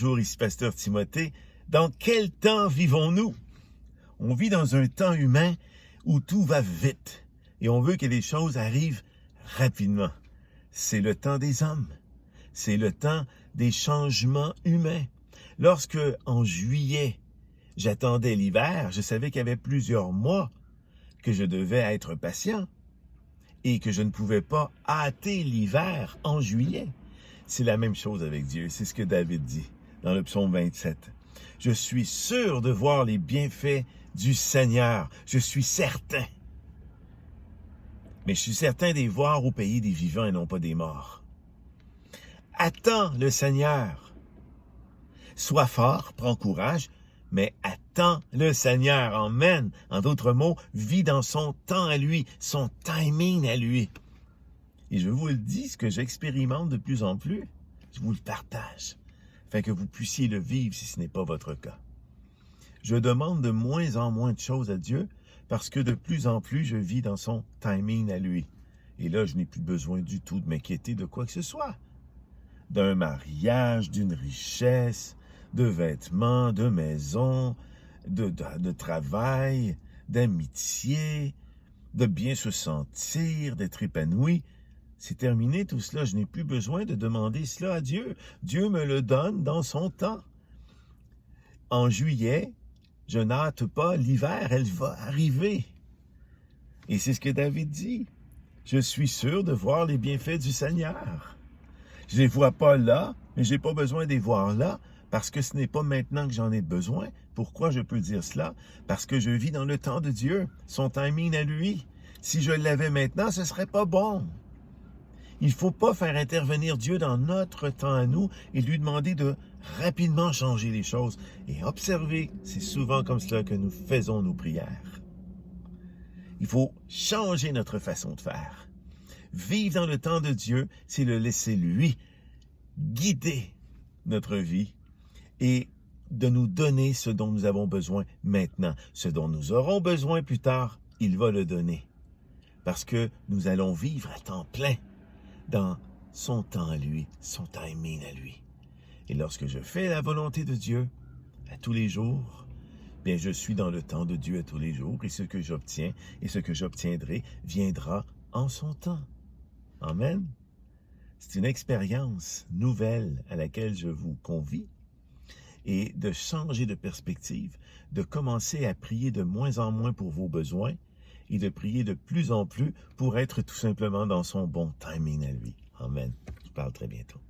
Bonjour, ici Pasteur Timothée. Dans quel temps vivons-nous? On vit dans un temps humain où tout va vite et on veut que les choses arrivent rapidement. C'est le temps des hommes. C'est le temps des changements humains. Lorsque, en juillet, j'attendais l'hiver, je savais qu'il y avait plusieurs mois que je devais être patient et que je ne pouvais pas hâter l'hiver en juillet. C'est la même chose avec Dieu. C'est ce que David dit dans le psaume 27. Je suis sûr de voir les bienfaits du Seigneur. Je suis certain. Mais je suis certain de les voir au pays des vivants et non pas des morts. Attends le Seigneur. Sois fort, prends courage, mais attends le Seigneur. Amen. En d'autres mots, vis dans son temps à lui, son timing à lui. Et je vous le dis, ce que j'expérimente de plus en plus, je vous le partage, afin que vous puissiez le vivre si ce n'est pas votre cas. Je demande de moins en moins de choses à Dieu, parce que de plus en plus, je vis dans son timing à lui. Et là, je n'ai plus besoin du tout de m'inquiéter de quoi que ce soit. D'un mariage, d'une richesse, de vêtements, de maison, de travail, d'amitié, de bien se sentir, d'être épanoui. C'est terminé tout cela. Je n'ai plus besoin de demander cela à Dieu. Dieu me le donne dans son temps. En juillet, je n'hâte pas l'hiver, elle va arriver. Et c'est ce que David dit. Je suis sûr de voir les bienfaits du Seigneur. Je ne les vois pas là, mais je n'ai pas besoin de les voir là, parce que ce n'est pas maintenant que j'en ai besoin. Pourquoi je peux dire cela? Parce que je vis dans le temps de Dieu, son timing à lui. Si je l'avais maintenant, ce ne serait pas bon. Il ne faut pas faire intervenir Dieu dans notre temps à nous et lui demander de rapidement changer les choses. Et observez, c'est souvent comme cela que nous faisons nos prières. Il faut changer notre façon de faire. Vivre dans le temps de Dieu, c'est le laisser lui guider notre vie et de nous donner ce dont nous avons besoin maintenant. Ce dont nous aurons besoin plus tard, il va le donner. Parce que nous allons vivre à temps plein dans son temps à lui, son timing à lui. Et lorsque je fais la volonté de Dieu à tous les jours, bien je suis dans le temps de Dieu à tous les jours et ce que j'obtiens et ce que j'obtiendrai viendra en son temps. Amen. C'est une expérience nouvelle à laquelle je vous convie et de changer de perspective, de commencer à prier de moins en moins pour vos besoins et de prier de plus en plus pour être tout simplement dans son bon timing à lui. Amen. Je parle très bientôt.